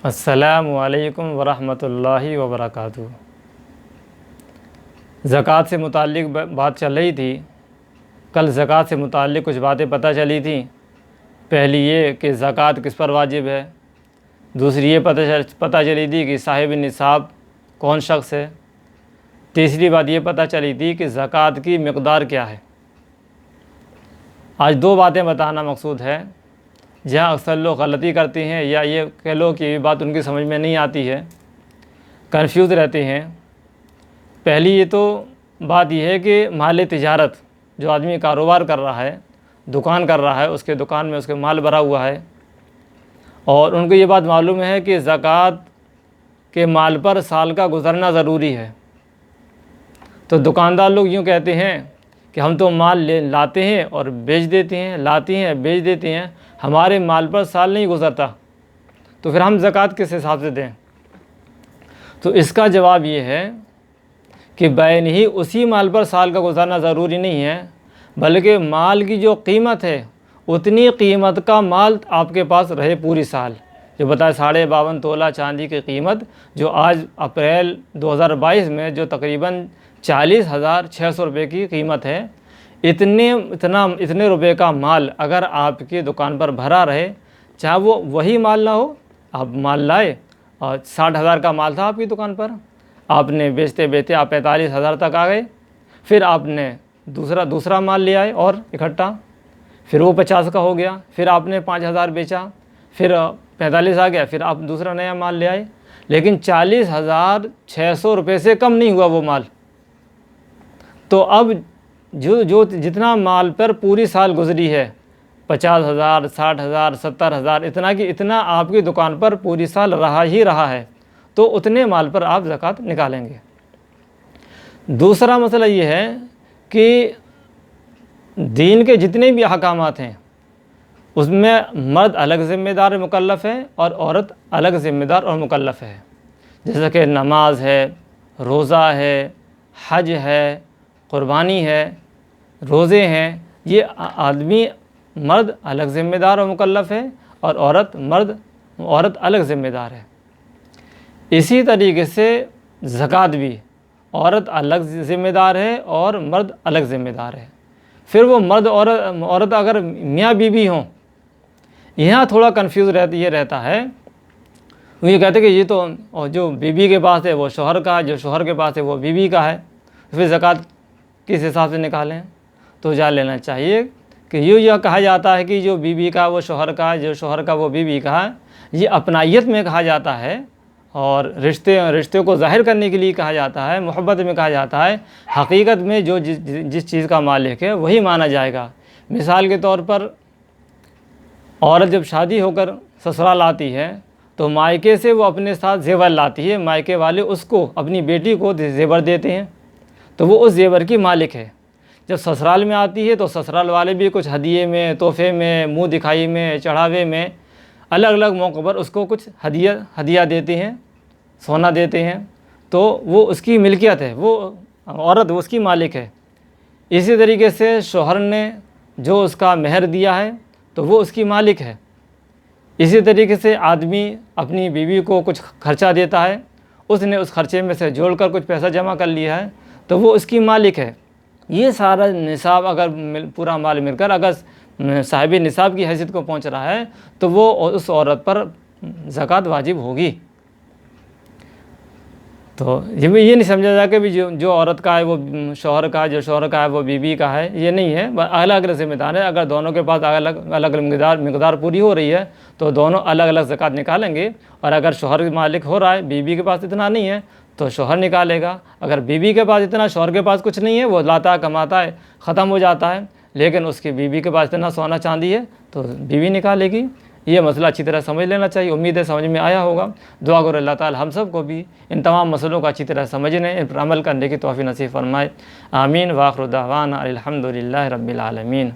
अस्सलामु अलैकुम वरहमतुल्लाहि वबरकातुहू। ज़कात से मुताल्लिक़ बात चल रही थी। कल ज़कात से मुताल्लिक़ कुछ बातें पता चली थी। पहली ये कि ज़कात किस पर वाजिब है। दूसरी ये पता चली थी कि साहिब निसाब कौन शख्स है। तीसरी बात ये पता चली थी कि ज़कात की मिक़दार क्या है। आज दो बातें बताना मकसूद है। जहाँ अक्सर लोग गलती करते हैं या ये कह लो कि ये बात उनकी समझ में नहीं आती है, कंफ्यूज रहते हैं। पहली ये तो बात यह है कि माल तिजारत, जो आदमी कारोबार कर रहा है, दुकान कर रहा है, उसके दुकान में उसके माल भरा हुआ है और उनको ये बात मालूम है कि ज़कात के माल पर साल का गुज़रना ज़रूरी है। तो दुकानदार लोग यूँ कहते हैं कि हम तो माल लाते हैं और बेच देते हैं, लाते हैं बेच देते हैं, हमारे माल पर साल नहीं गुज़रता, तो फिर हम ज़कात किस हिसाब से दें। तो इसका जवाब ये है कि बैन ही उसी माल पर साल का गुज़रना ज़रूरी नहीं है, बल्कि माल की जो कीमत है उतनी कीमत का माल आपके पास रहे पूरी साल। जो बताए 52.5 तोला चांदी की कीमत, जो आज अप्रैल 2022 में जो तकरीबन 40,600 रुपये की कीमत है, इतने रुपए का माल अगर आपकी दुकान पर भरा रहे, चाहे वो वही माल ना हो, आप माल लाए और 60,000 का माल था आपकी दुकान पर, आपने बेचते बेचते आप 45,000 तक आ गए, फिर आपने दूसरा माल ले आए और इकट्ठा, फिर वो 50 का हो गया, फिर आपने 5,000 बेचा, फिर 45 आ गया, फिर आप दूसरा नया माल ले आए, लेकिन 40,600 रुपये से कम नहीं हुआ वो माल। तो अब जो जितना माल पर पूरी साल गुजरी है, 50,000, 60,000, 70,000, इतना आपकी दुकान पर पूरी साल रहा ही रहा है, तो उतने माल पर आप ज़कात निकालेंगे। दूसरा मसला ये है कि दीन के जितने भी अहकामात हैं उसमें मर्द अलग ज़िम्मेदार मुकल्लफ़ है और औरत अलग ज़िम्मेदार और मुकल्लफ़ है। जैसे कि नमाज है, रोज़ा है, हज है, क़ुरबानी है, रोज़े हैं, ये आदमी मर्द अलग ज़िम्मेदार और मुकल्लफ़ है और औरत अलग ज़िम्मेदार है। इसी तरीके से ज़कात भी औरत अलग ज़िम्मेदार है और मर्द अलग ज़िम्मेदार है। फिर वो मर्द औरत अगर मियाँ बीवी हों, यहाँ थोड़ा कन्फ्यूज़ रहता है। वो ये कहते हैं कि ये तो जो बीवी के पास है वो शौहर का, जो शौहर के पास है वो बीवी का है, फिर ज़कात किस हिसाब से निकालें। तो जान लेना चाहिए कि यह कहा जाता है कि जो बीवी का वो शौहर का, जो शौहर का वो बीवी का, ये अपनाइयत में कहा जाता है और रिश्ते को ज़ाहिर करने के लिए कहा जाता है, मोहब्बत में कहा जाता है। हकीकत में जो जिस चीज़ का मालिक है वही माना जाएगा। मिसाल के तौर पर औरत जब शादी होकर ससुराल आती है तो मायके से वो अपने साथ ज़ेवर लाती है, मायके वाले उसको, अपनी बेटी को ज़ेवर देते हैं, तो वो उस ज़ेवर की मालिक है। जब ससुराल में आती है तो ससुराल वाले भी कुछ हदिये में, तोहफे में, मुंह दिखाई में, चढ़ावे में, अलग अलग मौक़ों पर उसको कुछ हदिया देते हैं, सोना देते हैं, तो वो उसकी मिल्कियत है, वो औरत उसकी मालिक है। इसी तरीके से शौहर ने जो उसका मेहर दिया है तो वो उसकी मालिक है। इसी तरीके से आदमी अपनी बीवी को कुछ खर्चा देता है, उसने उस खर्चे में से जोड़कर कुछ पैसा जमा कर लिया है, तो वो उसकी मालिक है। ये सारा निसाब अगर पूरा माल मिलकर अगर साहिब निसाब की हैसियत को पहुंच रहा है तो वो उस औरत पर ज़कात वाजिब होगी। तो ये नहीं समझा जाए कि जो औरत का है वो शौहर का, जो शौहर का है वो बीवी का है, ये नहीं है। अलग अलग ज़िम्मेदार है। अगर दोनों के पास अलग अलग मिक़दार पूरी हो रही है तो दोनों अलग अलग ज़कात निकालेंगे। और अगर शौहर मालिक हो रहा है, बीवी के पास इतना नहीं है, तो शौहर निकालेगा। अगर बीवी के पास इतना, शौहर के पास कुछ नहीं है, वो लाता है, कमाता है, ख़त्म हो जाता है, लेकिन उसकी बीवी के पास इतना सोना चांदी है तो बीवी निकालेगी। ये मसला अच्छी तरह समझ लेना चाहिए। उम्मीद है समझ में आया होगा। दुआ करो अल्लाह ताला हम सब को भी इन तमाम मसलों को अच्छी तरह समझने, इन पर अमल करने की तौफ़ीक़ नसीब फरमाए। आमीन। व आखिर दावाना अनिल हम्दुलिल्लाहि रब्बिल आलमीन।